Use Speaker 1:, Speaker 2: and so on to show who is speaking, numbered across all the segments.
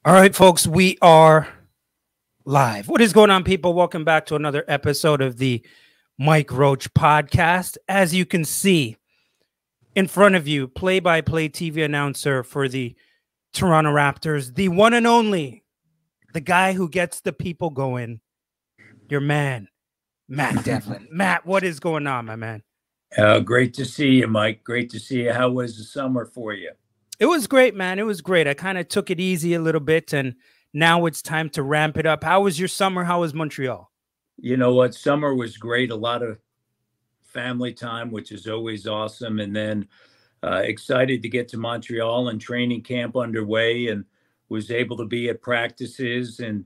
Speaker 1: All right, folks, we are live. What is going on, people? Welcome back to another episode of the Mike Roach podcast. As you can see in front of you, play-by-play TV announcer for the Toronto Raptors, the one and only, the guy who gets the people going, your man, Matt Devlin. Matt, what is going on, my man?
Speaker 2: Great to see you, Mike. Great to see you. How was the summer for you?
Speaker 1: It was great, man. It was great. I kind of took it easy a little bit, and now it's time to ramp it up. How was your summer? How was Montreal?
Speaker 2: You know what? Summer was great. A lot of family time, which is always awesome. And then excited to get to Montreal and training camp underway, and was able to be at practices and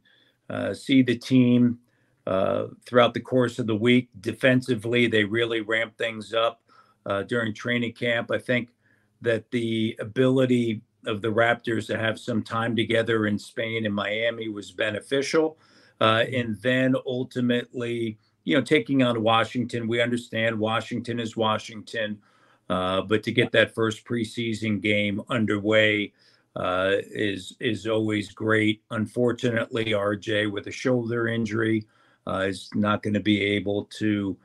Speaker 2: see the team throughout the course of the week. Defensively, they really ramped things up during training camp. I think that the ability of the Raptors to have some time together in Spain and Miami was beneficial. And then ultimately, taking on Washington, we understand Washington is Washington, but to get that first preseason game underway is always great. Unfortunately, RJ with a shoulder injury is not going to be able to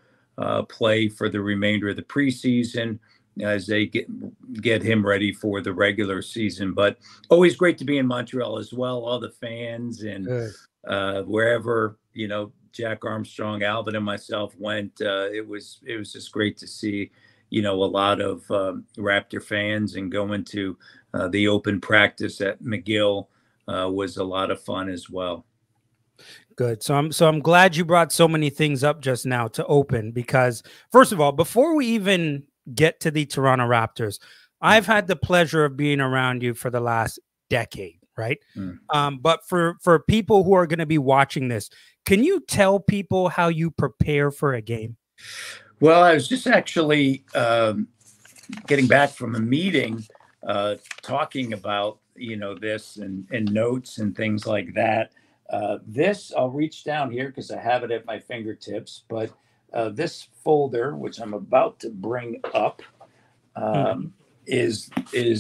Speaker 2: play for the remainder of the preseason as they get him ready for the regular season. But always great to be in Montreal as well. All the fans and wherever, Jack Armstrong, Alvin, and myself went, it was just great to see, a lot of Raptor fans, and going to the open practice at McGill was a lot of fun as well.
Speaker 1: Good. So I'm glad you brought so many things up just now to open, because first of all, before we even get to the Toronto Raptors, I've had the pleasure of being around you for the last decade, right? But for people who are going to be watching this, can you tell people how you prepare for a game?
Speaker 2: Well, I was just actually getting back from a meeting talking about, this and notes and things like that. This, I'll reach down here because I have it at my fingertips, but this folder, which I'm about to bring up, is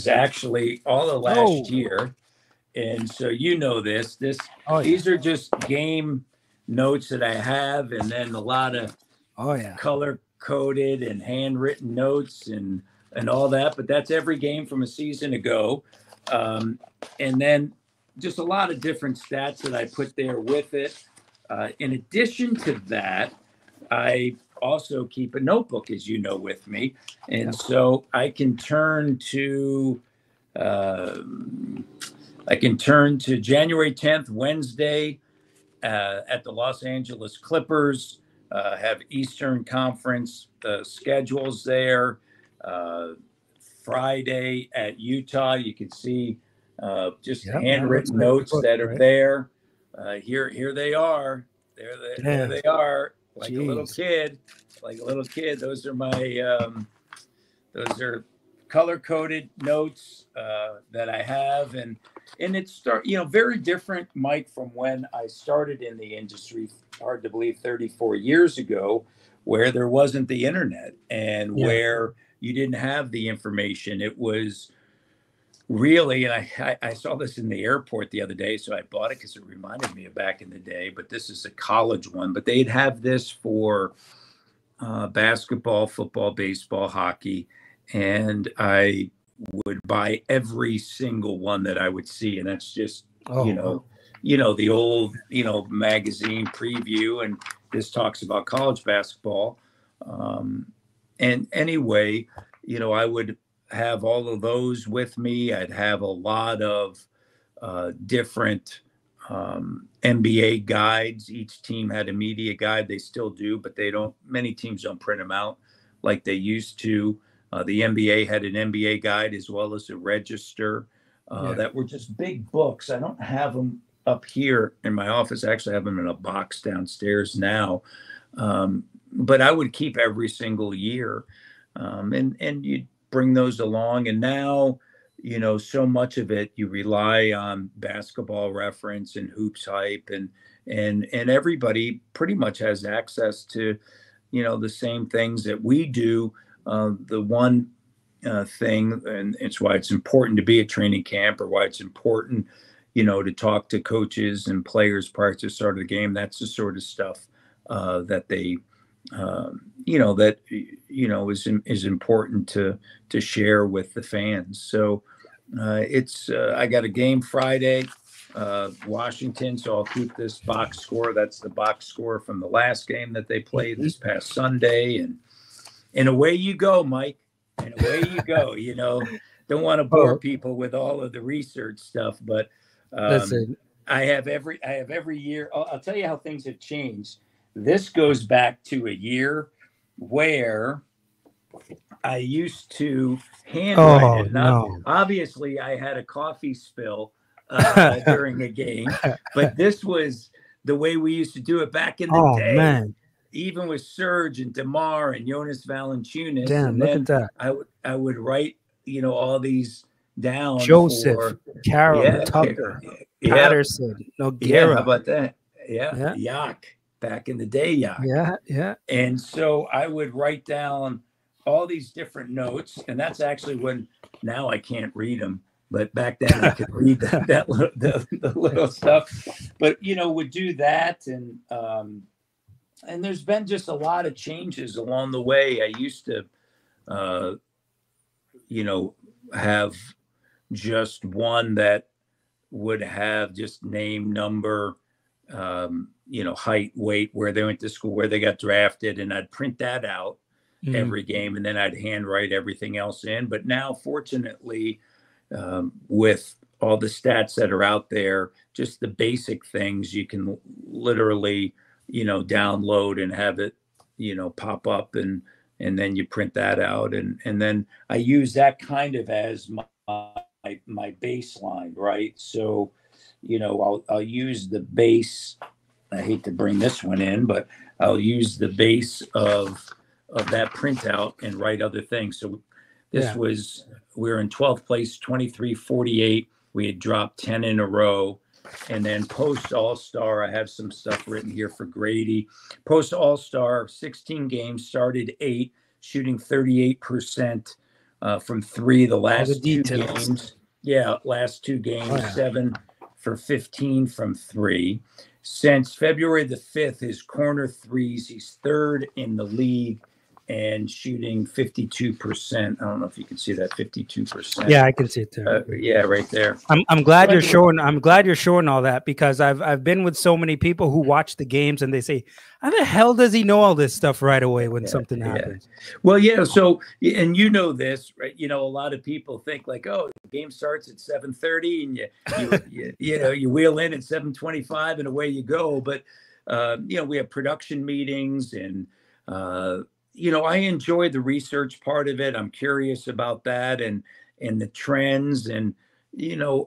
Speaker 2: actually all of last year. And so these are just game notes that I have, and then a lot of color coded and handwritten notes and all that. But that's every game from a season ago. And then just a lot of different stats that I put there with it. In addition to that, I also keep a notebook, as you know, with me. And so I can turn to January 10th, Wednesday, at the Los Angeles Clippers, have Eastern Conference schedules there. Friday at Utah, you can see just handwritten notes that are there. Here they are. There they are. Like a little kid. Those are my those are color-coded notes that I have, and it's very different, Mike, from when I started in the industry. Hard to believe, 34 years ago, where there wasn't the internet and where you didn't have the information. It was really, and I saw this in the airport the other day, so I bought it because it reminded me of back in the day. But this is a college one. But they'd have this for basketball, football, baseball, hockey, and I would buy every single one that I would see, and that's just the old magazine preview, and this talks about college basketball. And anyway, I would have all of those with me. I'd have a lot of different NBA guides. Each team had a media guide. They still do, but many teams don't print them out like they used to. The NBA had an NBA guide as well as a register that were just big books. I don't have them up here in my office. I actually have them in a box downstairs now. But I would keep every single year. And you'd bring those along. And now, so much of it, you rely on Basketball Reference and Hoops Hype, and everybody pretty much has access to, the same things that we do. The one thing, and it's why it's important to be at training camp, or why it's important, to talk to coaches and players prior to the start of the game. That's the sort of stuff that they, is important to share with the fans. So I got a game Friday, Washington. So I'll keep this box score. That's the box score from the last game that they played this past Sunday. And away you go, Mike. And away you go. Don't want to bore people with all of the research stuff, but I have every year. I'll tell you how things have changed. This goes back to a year where I used to handwrite it. Obviously, I had a coffee spill during a game, but this was the way we used to do it back in the day. Man. Even with Serge and DeMar and Jonas Valanciunas.
Speaker 1: Damn, look at that.
Speaker 2: I would write, all these down.
Speaker 1: Joseph, Carroll, Tucker, Patterson, Nogueira.
Speaker 2: How about that? Yeah. Yak. Back in the day, Yak.
Speaker 1: Yeah.
Speaker 2: And so I would write down all these different notes. And that's actually when, now I can't read them. But back then I could read the little stuff. But, would do that. And there's been just a lot of changes along the way. I used to, have just one that would have just name, number, height, weight, where they went to school, where they got drafted. And I'd print that out every game. And then I'd handwrite everything else in. But now, fortunately, with all the stats that are out there, just the basic things, you can literally download and have it, pop up and then you print that out. And then I use that kind of as my baseline, right? So, I'll use the base. I hate to bring this one in, but I'll use the base of that printout and write other things. So we're in 12th place, 23-48. We had dropped 10 in a row. And then post All-Star, I have some stuff written here for Grady. Post All-Star, 16 games, started 8, shooting 38% from 3 the last 2 games. Yeah, last 2 games, 7 for 15 from 3. Since February the 5th, his corner threes, he's 3rd in the league and shooting 52%. I don't know if you can see that 52%.
Speaker 1: Yeah, I can see it there.
Speaker 2: Right there.
Speaker 1: I'm glad you're showing. I'm glad you're showing all that, because I've been with so many people who watch the games and they say, "How the hell does he know all this stuff right away when something happens?"
Speaker 2: Well, so and this, right? A lot of people think like, "Oh, the game starts at 7:30 and you wheel in at 7:25 and away you go." But we have production meetings and. I enjoy the research part of it. I'm curious about that and the trends. And,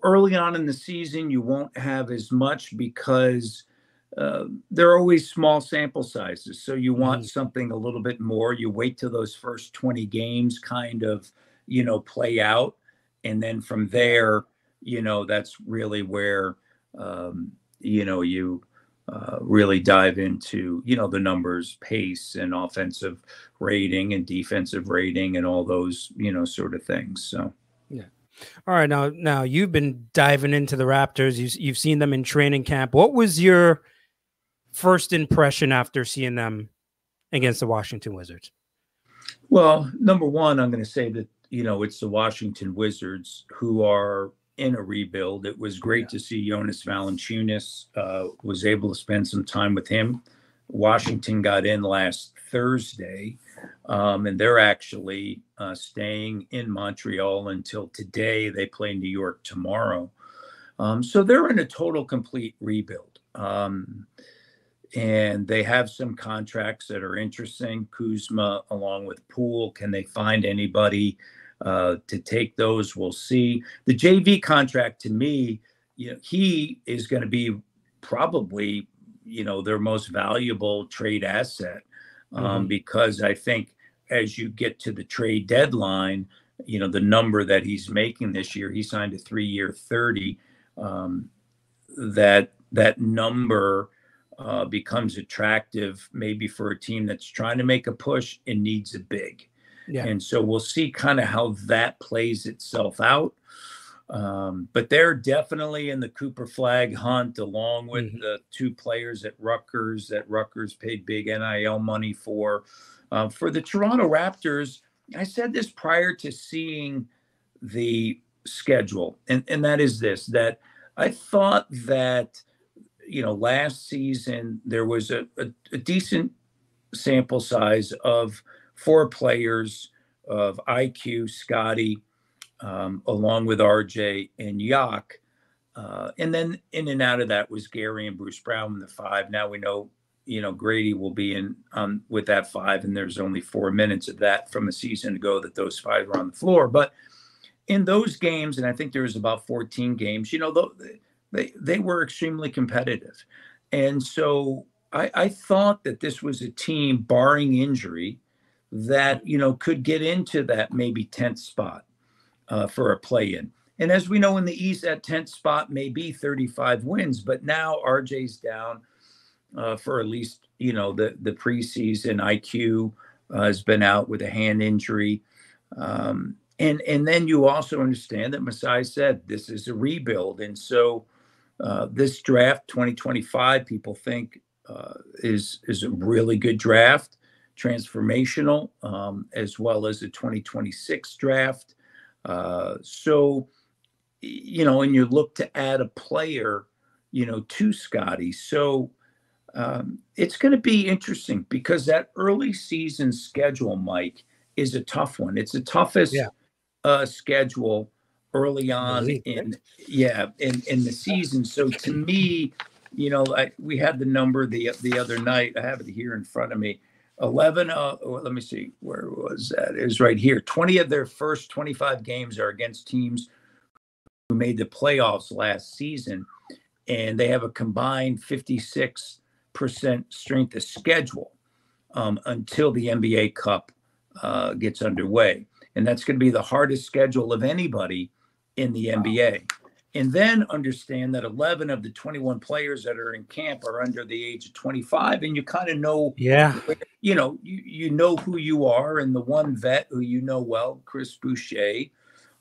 Speaker 2: early on in the season, you won't have as much because there are always small sample sizes. So you want something a little bit more. You wait till those first 20 games kind of, play out. And then from there, that's really where, you really dive into, the numbers, pace and offensive rating and defensive rating and all those, sort of things. So,
Speaker 1: yeah. All right. Now you've been diving into the Raptors. You've seen them in training camp. What was your first impression after seeing them against the Washington Wizards?
Speaker 2: Well, number one, I'm going to say that, it's the Washington Wizards who are in a rebuild. It was great to see Jonas Valanciunas, was able to spend some time with him. Washington got in last Thursday, and they're actually staying in Montreal until today. They play New York tomorrow. So they're in a total complete rebuild. And they have some contracts that are interesting. Kuzma along with Poole. Can they find anybody to take those? We'll see. The JV contract, to me, he is going to be probably, their most valuable trade asset, because I think as you get to the trade deadline, the number that he's making this year, he signed a 3-year 30. That number becomes attractive maybe for a team that's trying to make a push and needs a big. Yeah. And so we'll see kind of how that plays itself out. But they're definitely in the Cooper flag hunt, along with the two players at Rutgers that Rutgers paid big NIL money for. For the Toronto Raptors, I said this prior to seeing the schedule, and that is this, that I thought that, last season there was a decent sample size of 4 players of IQ, Scotty, along with RJ and Yak. And then in and out of that was Gary and Bruce Brown in the 5. Now we know, Grady will be in with that 5, and there's only 4 minutes of that from a season ago that those 5 were on the floor. But in those games, and I think there was about 14 games, they were extremely competitive. And so I thought that this was a team, barring injury, that, could get into that maybe 10th spot for a play-in. And as we know in the East, that 10th spot may be 35 wins, but now RJ's down for at least, the preseason. IQ has been out with a hand injury. And then you also understand that Masai said this is a rebuild. And so this draft 2025, people think is a really good draft, transformational, as well as a 2026 draft. So, and you look to add a player, to Scotty. So it's going to be interesting because that early season schedule, Mike, is a tough one. It's the toughest schedule early on in the season. So to me, we had the number the other night. I have it here in front of me. 11, let me see, where was that? It was right here. 20 of their first 25 games are against teams who made the playoffs last season, and they have a combined 56% strength of schedule until the NBA Cup gets underway. And that's going to be the hardest schedule of anybody in the NBA. And then understand that 11 of the 21 players that are in camp are under the age of 25, and you kind of know, you know who you are. And the one vet who well, Chris Boucher,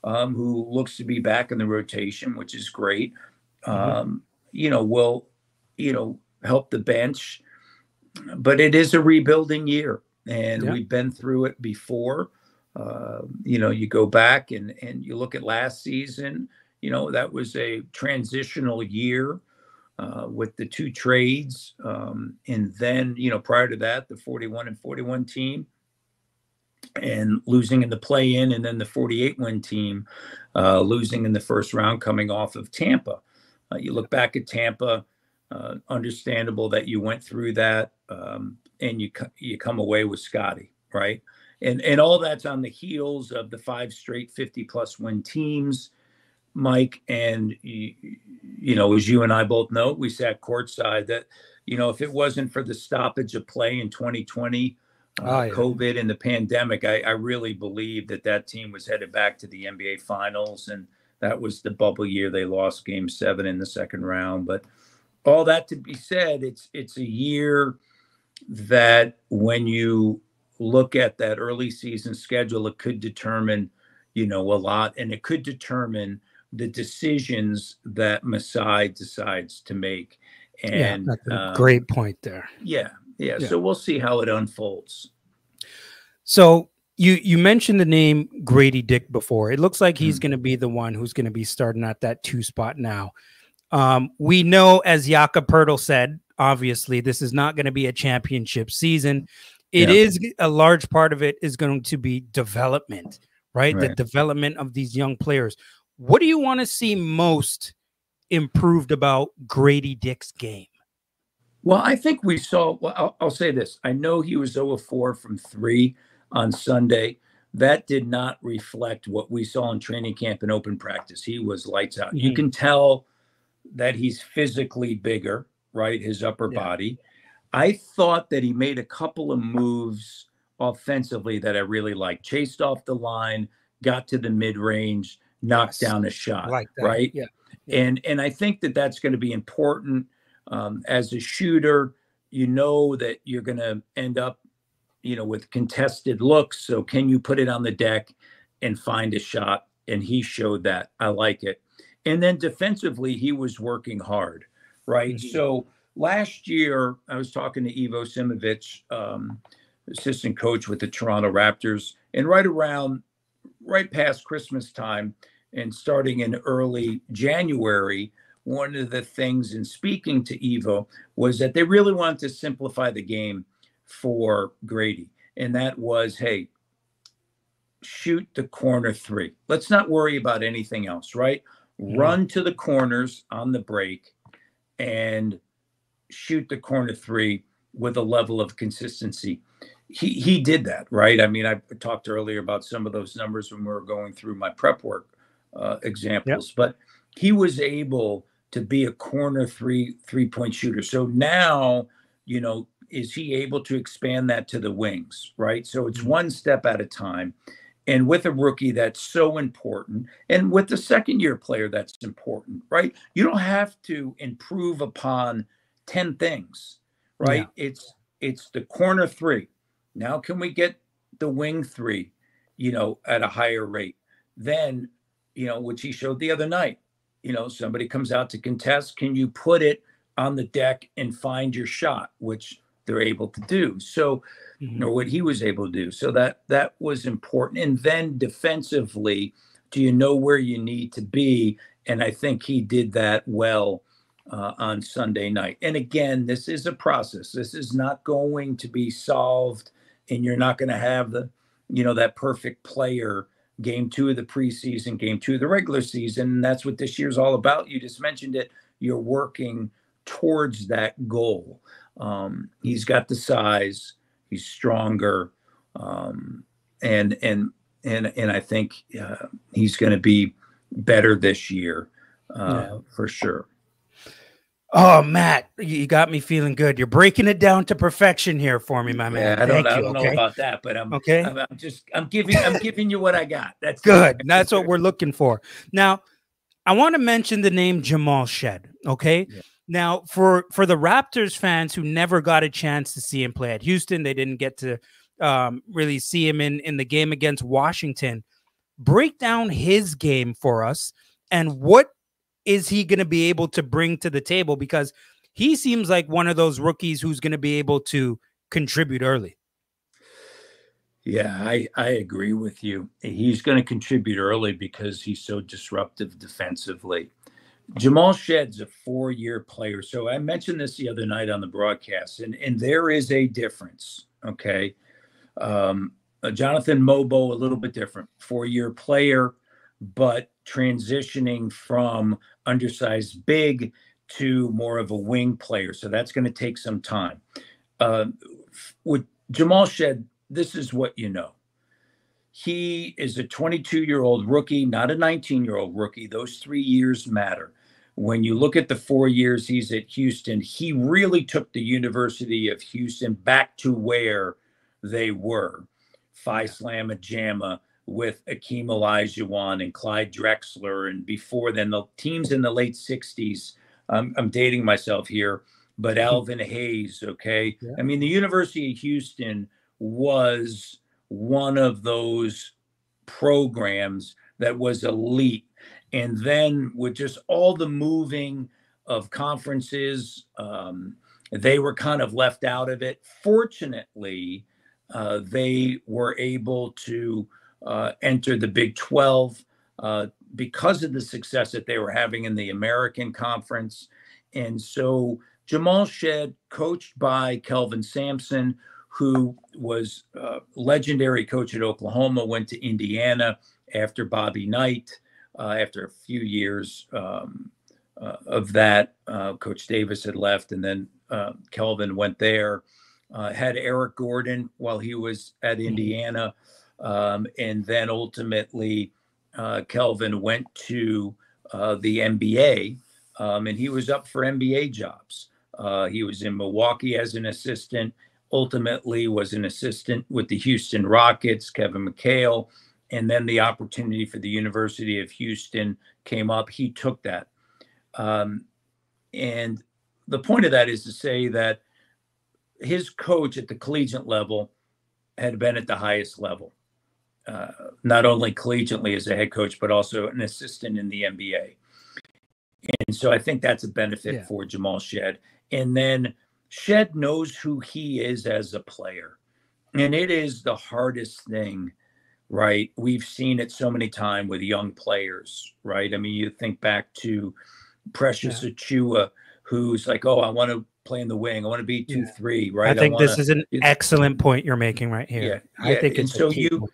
Speaker 2: who looks to be back in the rotation, which is great, will, help the bench. But it is a rebuilding year, and we've been through it before. You go back and you look at last season. That was a transitional year with the 2 trades. And then, prior to that, the 41-41 team and losing in the play-in, and then the 48-win team losing in the first round coming off of Tampa. You look back at Tampa, understandable that you went through that, and you come away with Scotty, right? And all that's on the heels of the 5 straight 50-plus win teams, Mike. And, as you and I both know, we sat courtside, that, if it wasn't for the stoppage of play in 2020, COVID and the pandemic, I really believe that team was headed back to the NBA Finals. And that was the bubble year. They lost Game 7 in the second round. But all that to be said, it's a year that when you look at that early season schedule, it could determine, a lot, and it could determine the decisions that Masai decides to make. And
Speaker 1: that's a great point there.
Speaker 2: Yeah. So we'll see how it unfolds.
Speaker 1: So you mentioned the name Grady Dick before. It looks like he's going to be the one who's going to be starting at that 2 spot now. We know, as Jakob Poeltl said, obviously this is not going to be a championship season. It is a large part of it is going to be development, right? The development of these young players. What do you want to see most improved about Grady Dick's game?
Speaker 2: Well, I think we saw, I'll say this. I know he was 0 of 4 from 3 on Sunday. That did not reflect what we saw in training camp and open practice. He was lights out. You can tell that he's physically bigger, right? His upper body. I thought that he made a couple of moves offensively that I really liked. Chased off the line, got to the mid-range, knocked down a shot, right? And I think that's going to be important. As a shooter, that you're going to end up, with contested looks. So can you put it on the deck and find a shot and he showed that. I like it. And then defensively, he was working hard, right? Mm-hmm. So last year, I was talking to Ivo Simovic, assistant coach with the Toronto Raptors, and right past Christmas time and starting in early January, one of the things in speaking to Ivo was that they really wanted to simplify the game for Grady. And that was, hey, shoot the corner three. Let's not worry about anything else, right? Run to the corners on the break and shoot the corner three with a level of consistency. He did that, right? I mean, I talked earlier about some of those numbers when we were going through my prep work examples, but he was able to be a corner three-point shooter. So now, is he able to expand that to the wings, right? So it's one step at a time. And with a rookie, that's so important. And with the second-year player, that's important, right? You don't have to improve upon 10 things, right? Yeah. It's the corner three. Now, can we get the wing three, at a higher rate? Then, which he showed the other night, somebody comes out to contest. Can you put it on the deck and find your shot, which they're able to do? So, or what he was able to do. So that was important. And then defensively, do you know where you need to be? And I think he did that well on Sunday night. And again, this is a process. This is not going to be solved, and you're not going to have that perfect player game 2 of the preseason, game 2 of the regular season. And that's what this year's all about. You just mentioned it. You're working towards that goal. He's got the size. He's stronger, and I think he's going to be better this year for sure.
Speaker 1: Oh, Matt, you got me feeling good. You're breaking it down to perfection here for me, my man.
Speaker 2: I don't know about that, but I'm giving you what I got. That's
Speaker 1: good. That's what we're looking for. Now, I want to mention the name Jamal Shed. Okay. Yeah. Now, for the Raptors fans who never got a chance to see him play at Houston, they didn't get to really see him in the game against Washington. Break down his game for us, and what is he going to be able to bring to the table? Because he seems like one of those rookies who's going to be able to contribute early.
Speaker 2: Yeah, I agree with you. He's going to contribute early because he's so disruptive defensively. Jamal Shed's a 4-year player. So I mentioned this the other night on the broadcast, and there is a difference, okay? Jonathan Mobo, a little bit different, 4-year player, but transitioning from undersized big to more of a wing player. So that's going to take some time. With Jamal Shed, this is what you know. He is a 22-year-old rookie, not a 19-year-old rookie. Those 3 years matter. When you look at the 4 years he's at Houston, he really took the University of Houston back to where they were. Phi Slamma Jamma with Akeem Olajuwon and Clyde Drexler. And before then, the teams in the late 60s, I'm dating myself here, but Alvin Hayes, okay? Yeah. I mean, the University of Houston was one of those programs that was elite. And then with just all the moving of conferences, they were kind of left out of it. Fortunately, they were able to enter the Big 12 because of the success that they were having in the American Conference. And so Jamal Shed, coached by Kelvin Sampson, who was a legendary coach at Oklahoma, went to Indiana after Bobby Knight. After a few years of that, Coach Davis had left, and then Kelvin went there. Had Eric Gordon while he was at Indiana, and then ultimately Kelvin went to the NBA, and he was up for NBA jobs. He was in Milwaukee as an assistant, ultimately was an assistant with the Houston Rockets, Kevin McHale. And then the opportunity for the University of Houston came up. He took that. And the point of that is to say that his coach at the collegiate level had been at the highest level. not only collegiately as a head coach, but also an assistant in the NBA. And so I think that's a benefit for Jamal Shed. And then Shed knows who he is as a player. And it is the hardest thing, right? We've seen it so many times with young players, right? I mean, you think back to Precious Achua, who's like, oh, I want to play in the wing. I want to be 2-3, right?
Speaker 1: I think this is an excellent point you're making right here.
Speaker 2: Yeah.
Speaker 1: I think it's so
Speaker 2: you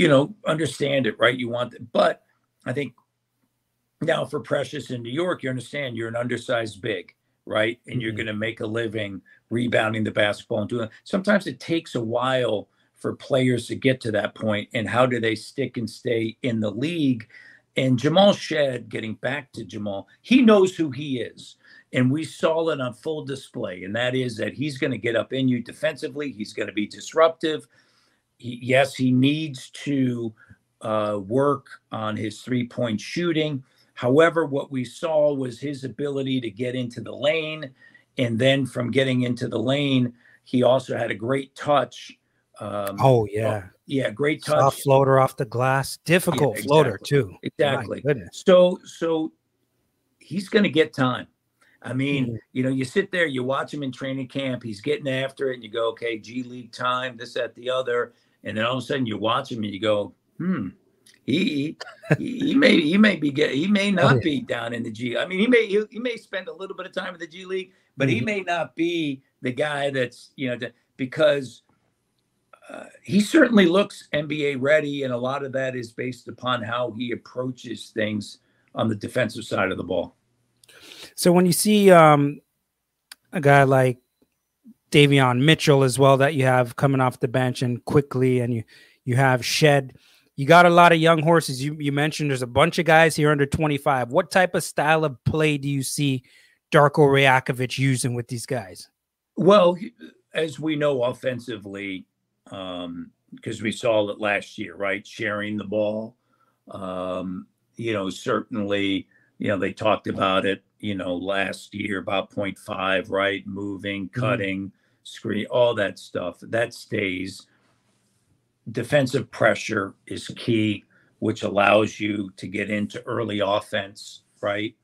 Speaker 2: know, understand it, right? You want it. But I think now for Precious in New York, you understand you're an undersized big, right? And you're going to make a living rebounding the basketball and doing it. Sometimes it takes a while for players to get to that point, and how do they stick and stay in the league? And Jamal Shed, getting back to Jamal, he knows who he is. And we saw it on full display. And that is that he's going to get up in you defensively. He's going to be disruptive. He needs to work on his three-point shooting. However, what we saw was his ability to get into the lane. And then from getting into the lane, he also had a great touch. Great touch.
Speaker 1: Soft floater off the glass. Difficult floater, too.
Speaker 2: Exactly. So he's going to get time. I mean, you know, you sit there, you watch him in training camp, he's getting after it, and you go, okay, G League time, this, that, the other. And then all of a sudden you watch him and you go, he may not be down in the G. I mean, he may spend a little bit of time in the G League, but he may not be the guy that's, you know, because he certainly looks NBA ready, and a lot of that is based upon how he approaches things on the defensive side of the ball.
Speaker 1: So when you see a guy like Davion Mitchell as well that you have coming off the bench and quickly, and you have Shed, you got a lot of young horses. You mentioned there's a bunch of guys here under 25. What type of style of play do you see Darko Rajakovic using with these guys?
Speaker 2: Well, as we know offensively, because we saw it last year, right? Sharing the ball, you know, certainly, you know, they talked about it, you know, last year about 0.5, right? Moving, cutting, screen, all that stuff that stays. Defensive pressure is key, which allows you to get into early offense, right?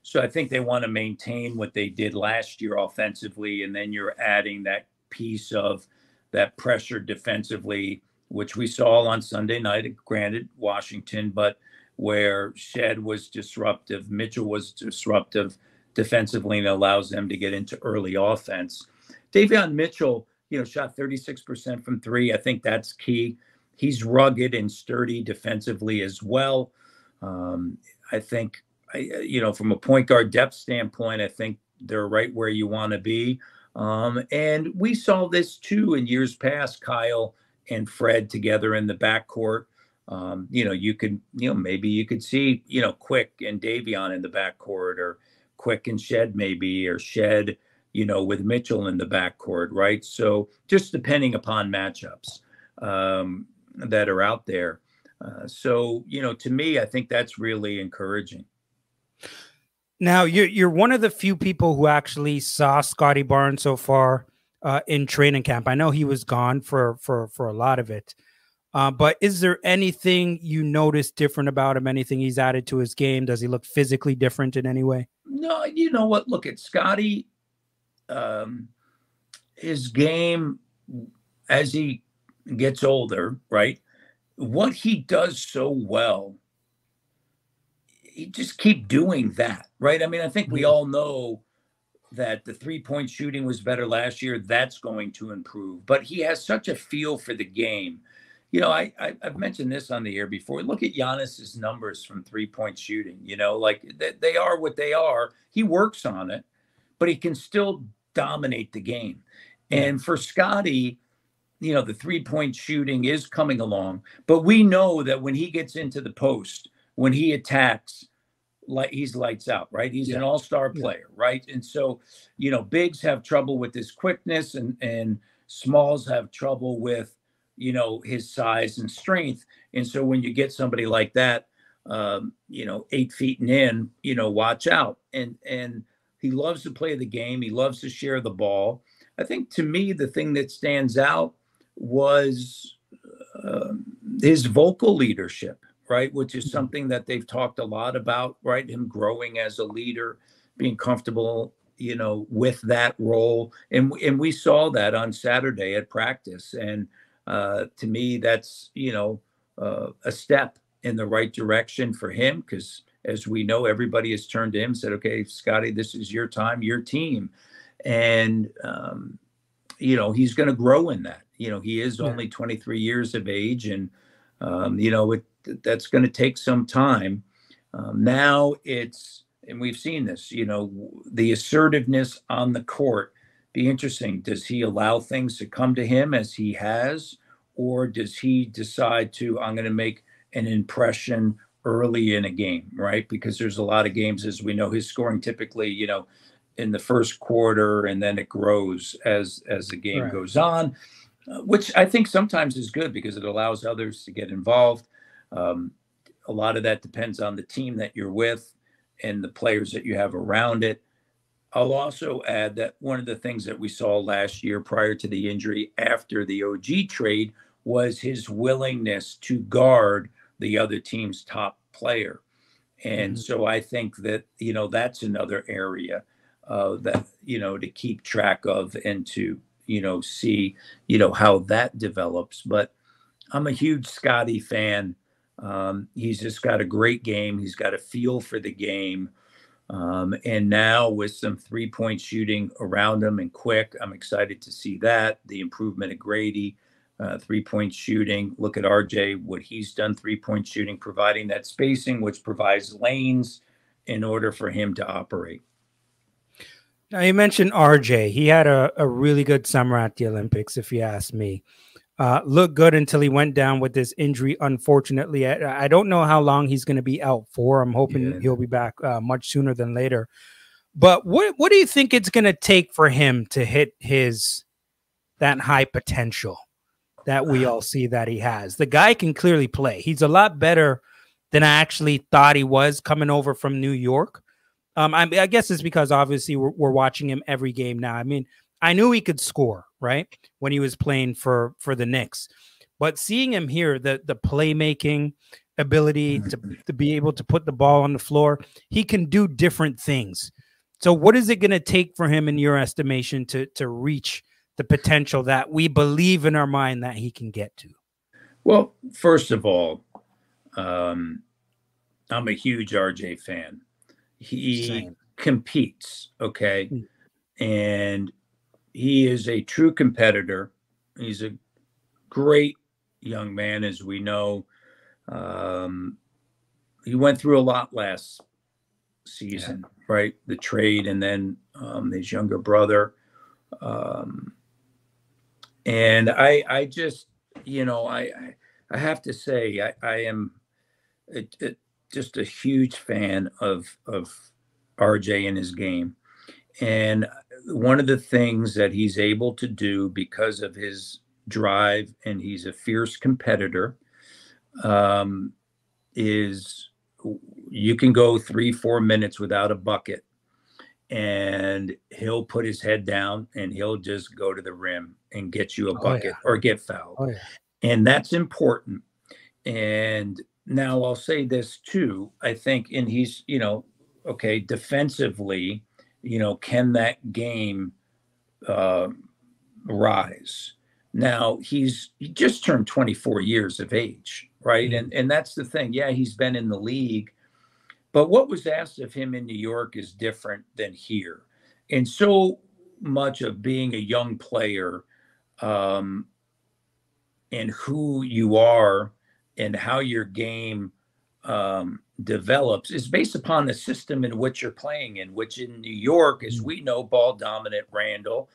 Speaker 2: So I think they want to maintain what they did last year offensively, and then you're adding that piece of that pressure defensively, which we saw on Sunday night, granted Washington, but where Shed was disruptive, Mitchell was disruptive defensively, and allows them to get into early offense. Davion Mitchell, you know, shot 36% from three. I think that's key. He's rugged and sturdy defensively as well. I think, you know, from a point guard depth standpoint, I think they're right where you want to be. And we saw this too in years past, Kyle and Fred together in the backcourt. You know, you could, you know, maybe you could see, you know, Quick and Davion in the backcourt, or Quick and Shed maybe, or Shed, you know, with Mitchell in the backcourt, right? So just depending upon matchups that are out there. So, you know, to me, I think that's really encouraging.
Speaker 1: Now, you're one of the few people who actually saw Scotty Barnes so far in training camp. I know he was gone for a lot of it. But is there anything you noticed different about him? Anything he's added to his game? Does he look physically different in any way?
Speaker 2: No, you know what? Look at Scotty. His game, as he gets older, right? What he does so well, he just keep doing that, right? I mean, I think we all know that the three-point shooting was better last year. That's going to improve. But he has such a feel for the game. You know, I've mentioned this on the air before. Look at Giannis's numbers from three-point shooting. You know, like they are what they are. He works on it, but he can still dominate the game. And for Scotty, you know, the three-point shooting is coming along. But we know that when he gets into the post, when he attacks, like he's lights out, right? He's an all-star player, right? And so, you know, bigs have trouble with his quickness, and smalls have trouble with, you know, his size and strength. And so when you get somebody like that, you know, 8 feet and in, you know, watch out. And he loves to play the game. He loves to share the ball. I think to me, the thing that stands out was his vocal leadership, right? Which is something that they've talked a lot about, right? Him growing as a leader, being comfortable, with that role. And we saw that on Saturday at practice. And to me, that's, a step in the right direction for him, because as we know, everybody has turned to him and said, okay, Scotty, this is your time, your team. And, he's going to grow in that. He is only 23 years of age, and, that's going to take some time. Now and we've seen this, the assertiveness on the court. Be interesting. Does he allow things to come to him as he has, or does he decide to, I'm going to make an impression early in a game, right? Because there's a lot of games, as we know, his scoring typically, in the first quarter, and then it grows as the game goes on, which I think sometimes is good because it allows others to get involved. A lot of that depends on the team that you're with and the players that you have around it. I'll also add that one of the things that we saw last year prior to the injury after the OG trade was his willingness to guard the other team's top player. And so I think that, that's another area that, to keep track of and to, see, how that develops. But I'm a huge Scotty fan. He's just got a great game. He's got a feel for the game. And now with some 3-point shooting around him and quick, I'm excited to see that. The improvement of Grady, 3-point shooting. Look at RJ, what he's done, 3-point shooting, providing that spacing, which provides lanes in order for him to operate.
Speaker 1: Now, you mentioned RJ. He had a really good summer at the Olympics, if you ask me. Looked good until he went down with this injury, unfortunately. I don't know how long he's going to be out for. I'm hoping he'll be back much sooner than later. But what do you think it's going to take for him to hit that high potential that we all see that he has? The guy can clearly play. He's a lot better than I actually thought he was coming over from New York. I guess it's because obviously we're watching him every game now. I mean, I knew he could score, right, when he was playing for the Knicks. But seeing him here, the playmaking ability to be able to put the ball on the floor, he can do different things. So what is it going to take for him, in your estimation, to reach the potential that we believe in our mind that he can get to?
Speaker 2: Well, first of all, I'm a huge RJ fan. He competes, okay? And he is a true competitor. He's a great young man, as we know. He went through a lot last season, right? The trade, and then his younger brother. And I just, I have to say, I am just a huge fan of RJ and his game. And one of the things that he's able to do because of his drive, and he's a fierce competitor, is you can go 3-4 minutes without a bucket, and he'll put his head down and he'll just go to the rim and get you a bucket or get fouled. And that's important. And now I'll say this too. I think, and he's, okay, defensively, can that game rise? Now he just turned 24 years of age, right? And that's the thing. Yeah, he's been in the league, but what was asked of him in New York is different than here. And so much of being a young player, and who you are and how your game develops is based upon the system in which you're playing in, which in New York, as we know, ball dominant Randall,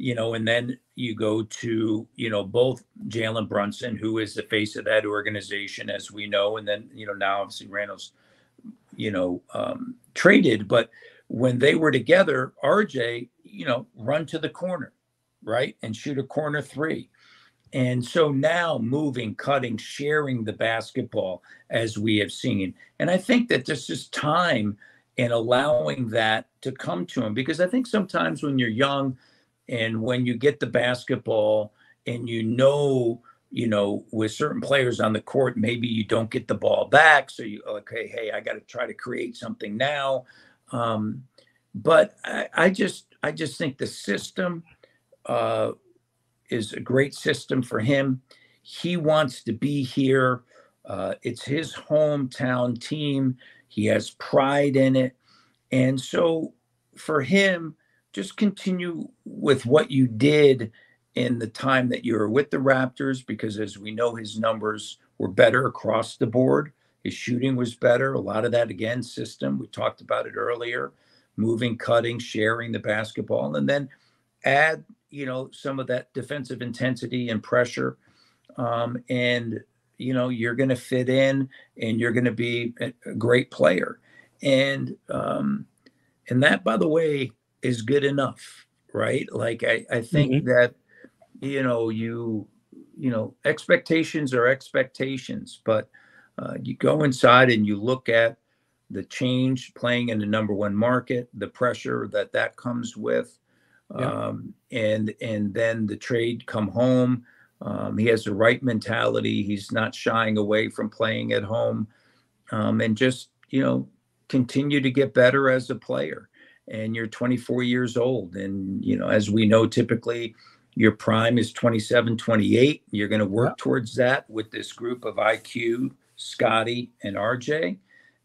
Speaker 2: and then you go to, both Jalen Brunson, who is the face of that organization, as we know, and then, now obviously Randall's, traded, but when they were together, RJ, run to the corner, right, and shoot a corner three. And so now moving, cutting, sharing the basketball, as we have seen. And I think that there's just time in allowing that to come to him, because I think sometimes when you're young and when you get the basketball and with certain players on the court, maybe you don't get the ball back. So you, okay, hey, I got to try to create something now. But I just think the system is a great system for him. He wants to be here. It's his hometown team. He has pride in it. And so for him, just continue with what you did in the time that you were with the Raptors, because as we know, his numbers were better across the board. His shooting was better. A lot of that, again, system. We talked about it earlier, moving, cutting, sharing the basketball, and then add, some of that defensive intensity and pressure. And, you're going to fit in and you're going to be a great player. And that, by the way, is good enough, right? Like, I think that, expectations are expectations, but you go inside and you look at the change playing in the number one market, the pressure that comes with, and then the trade come home. He has the right mentality. He's not shying away from playing at home, and just, continue to get better as a player. And you're 24 years old. And, as we know, typically your prime is 27, 28. You're going to work towards that with this group of IQ, Scotty and RJ.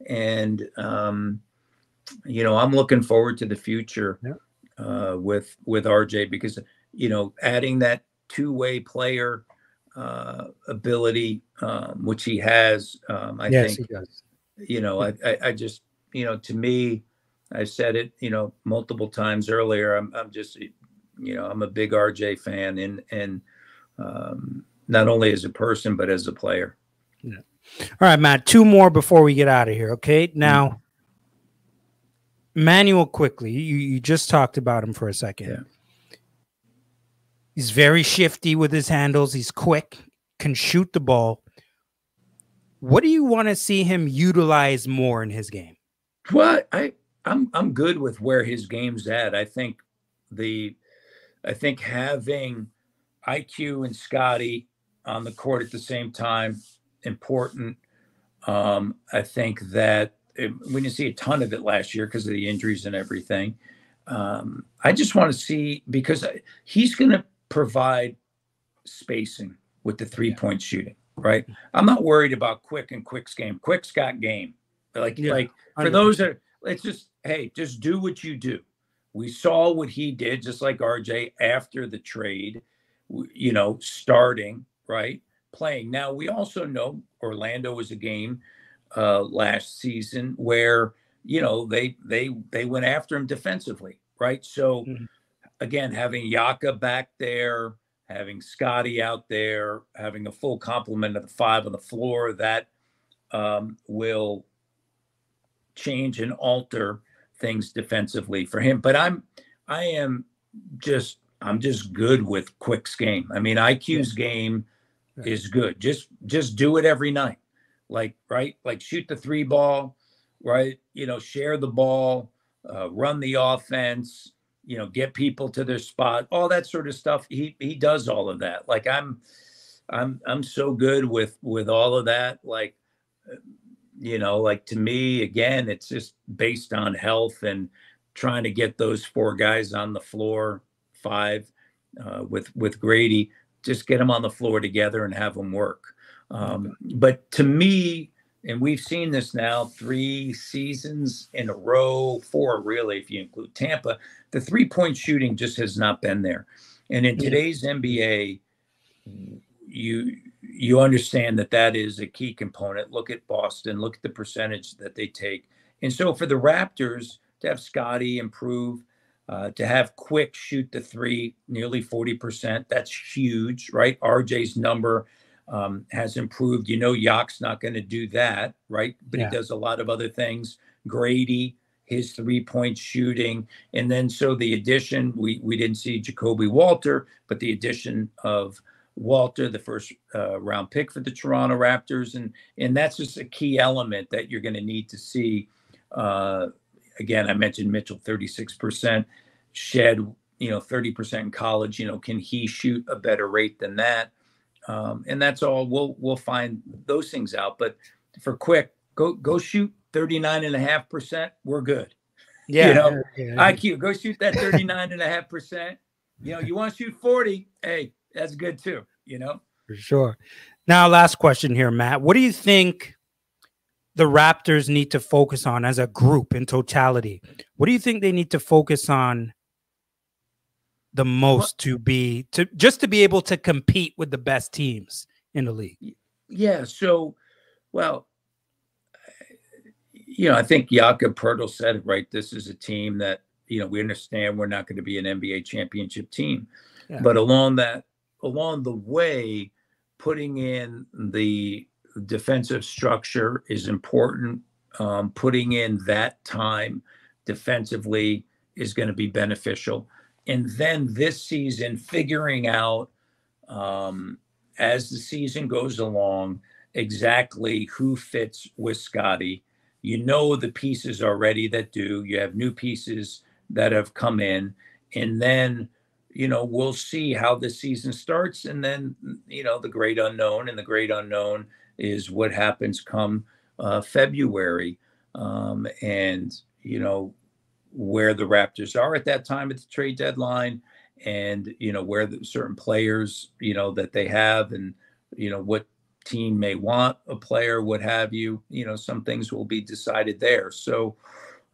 Speaker 2: And, I'm looking forward to the future with RJ, because, adding that two-way player ability, which he has, I think,
Speaker 1: he does.
Speaker 2: I just, to me, I said it, multiple times earlier. I'm just, I'm a big RJ fan, and not only as a person, but as a player.
Speaker 1: Yeah. All right, Matt, two more before we get out of here. Okay. Now, Manuel, quickly, you just talked about him for a second.
Speaker 2: Yeah.
Speaker 1: He's very shifty with his handles. He's quick, can shoot the ball. What do you want to see him utilize more in his game?
Speaker 2: Well, I'm good with where his game's at. I think having IQ and Scotty on the court at the same time, important. I think that we didn't see a ton of it last year because of the injuries and everything. I just want to see, because he's going to provide spacing with the 3-point shooting, right? I'm not worried about Quick's game. Quick's got game. Like for those that, let's just, hey, just do what you do. We saw what he did, just like RJ after the trade, starting, right? Playing. Now, we also know Orlando was a game last season where, they went after him defensively, right? So again, having Yaka back there, having Scotty out there, having a full complement of the 5 on the floor, that will change and alter things defensively for him. But I'm just good with Quick's game. I mean, IQ's game is good. Just do it every night. Like shoot the 3 ball, right? Share the ball, run the offense, get people to their spot, all that sort of stuff. He does all of that. Like I'm so good with all of that. Like, to me, again, it's just based on health and trying to get those 4 guys on the floor, 5 with Grady, just get them on the floor together and have them work. But to me, and we've seen this now 3 seasons in a row, 4 really, if you include Tampa, the 3-point shooting just has not been there. And in today's NBA, you understand that is a key component. Look at Boston, look at the percentage that they take. And so for the Raptors to have Scotty improve, to have Quick shoot the 3, nearly 40%, that's huge, right? RJ's number has improved. Yak's not going to do that, right? But he does a lot of other things. Grady, his 3-point shooting. And then so the addition, we didn't see Jacoby Walter, but the addition of Walter, the first round pick for the Toronto Raptors. And that's just a key element that you're going to need to see. Again, I mentioned Mitchell, 36%. Shed, 30% in college. Can he shoot a better rate than that? And that's all. We'll find those things out. But for quick, go shoot 39.5%. We're good.
Speaker 1: Yeah.
Speaker 2: IQ, go shoot that 39.5%. You want to shoot 40? Hey, that's good too.
Speaker 1: For sure. Now, last question here, Matt. What do you think the Raptors need to focus on as a group in totality? What do you think they need to focus on the most to be able to compete with the best teams in the league?
Speaker 2: Yeah. So, well, I think Jakob Poeltl said it right. This is a team that, we understand we're not going to be an NBA championship team, but along the way, putting in the defensive structure is important. Putting in that time defensively is going to be beneficial. And then this season, figuring out as the season goes along, exactly who fits with Scotty. The pieces already that do. You have new pieces that have come in. And then, we'll see how the season starts. And then, the great unknown. And the great unknown is what happens come February. And, where the Raptors are at that time at the trade deadline, and where the certain players that they have, and what team may want a player, what have you. Some things will be decided there. So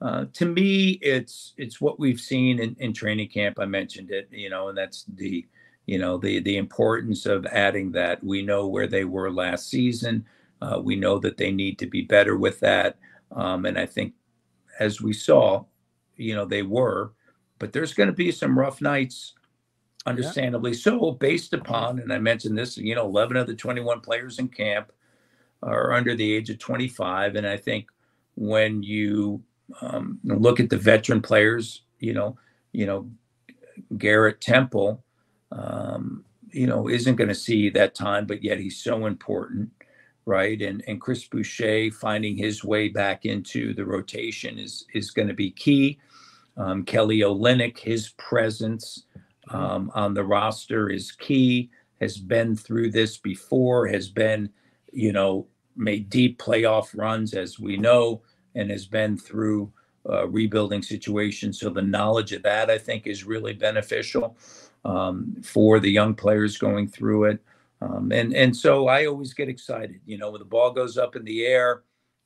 Speaker 2: to me, it's what we've seen in training camp. I mentioned it, and that's the importance of adding that. We know where they were last season. We know that they need to be better with that, and I think, as we saw, they were, but there's going to be some rough nights, understandably so, based upon, and I mentioned this, 11 of the 21 players in camp are under the age of 25. And I think when you look at the veteran players, Garrett Temple, isn't going to see that time, but yet he's so important. Right. And Chris Boucher finding his way back into the rotation is going to be key. Kelly Olynyk, his presence on the roster is key, has been through this before, has been, made deep playoff runs, as we know, and has been through rebuilding situations. So the knowledge of that, I think, is really beneficial for the young players going through it. And so I always get excited, when the ball goes up in the air,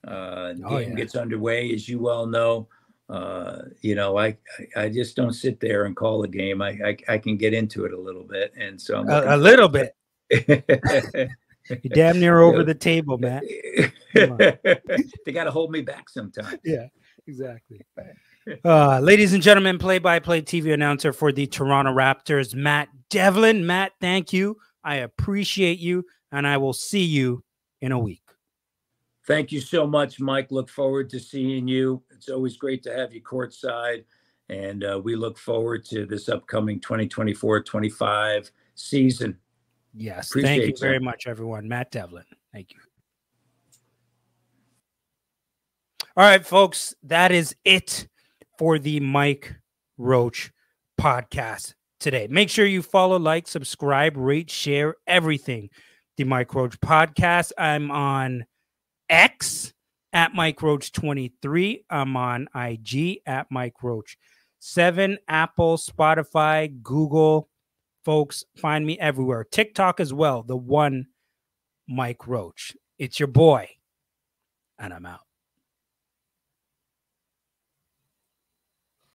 Speaker 2: game gets underway, as you well know. I just don't sit there and call a game. I can get into it a little bit, and so I'm
Speaker 1: a little bit. You're damn near over the table, Matt.
Speaker 2: They got to hold me back sometimes.
Speaker 1: Yeah, exactly. Ladies and gentlemen, play-by-play TV announcer for the Toronto Raptors, Matt Devlin. Matt, thank you. I appreciate you, and I will see you in a week.
Speaker 2: Thank you so much, Mike. Look forward to seeing you. It's always great to have you courtside, and we look forward to this upcoming 2024-25 season.
Speaker 1: Yes, thank you very much, everyone. Matt Devlin, thank you. All right, folks, that is it for the Mike Roach podcast today. Make sure you follow, like, subscribe, rate, share, everything. The Mike Roach podcast. I'm on X at Mike Roach 23. I'm on IG at Mike Roach 7. Apple, Spotify, Google. Folks, find me everywhere. TikTok as well. The one Mike Roach. It's your boy, and I'm out.